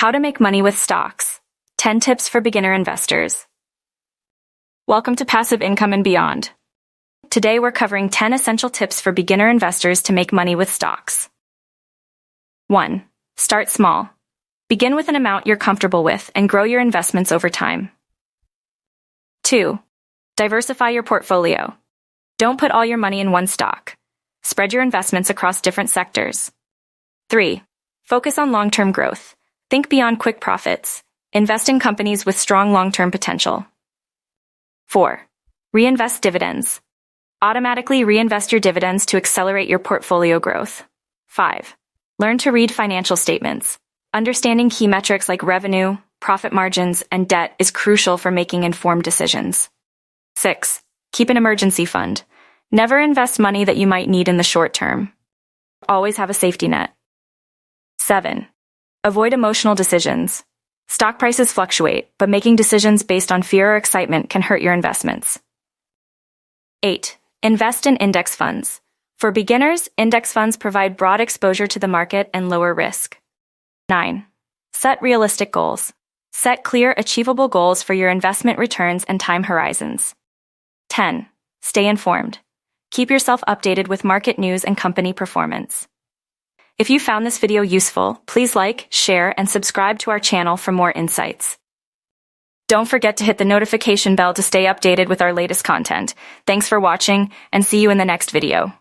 How to make money with stocks. 10 tips for beginner investors. Welcome to Passive Income and Beyond. Today we're covering 10 essential tips for beginner investors to make money with stocks. 1. Start small. Begin with an amount you're comfortable with and grow your investments over time. 2. Diversify your portfolio. Don't put all your money in one stock. Spread your investments across different sectors. 3. Focus on long-term growth. Think beyond quick profits. Invest in companies with strong long-term potential. 4. Reinvest dividends. Automatically reinvest your dividends to accelerate your portfolio growth. 5. Learn to read financial statements. Understanding key metrics like revenue, profit margins, and debt is crucial for making informed decisions. 6. Keep an emergency fund. Never invest money that you might need in the short term. Always have a safety net. 7. Avoid emotional decisions. Stock prices fluctuate, but making decisions based on fear or excitement can hurt your investments. 8. Invest in index funds. For beginners, index funds provide broad exposure to the market and lower risk. 9. Set realistic goals. Set clear, achievable goals for your investment returns and time horizons. 10. Stay informed. Keep yourself updated with market news and company performance. If you found this video useful, please like, share, and subscribe to our channel for more insights. Don't forget to hit the notification bell to stay updated with our latest content. Thanks for watching, and see you in the next video.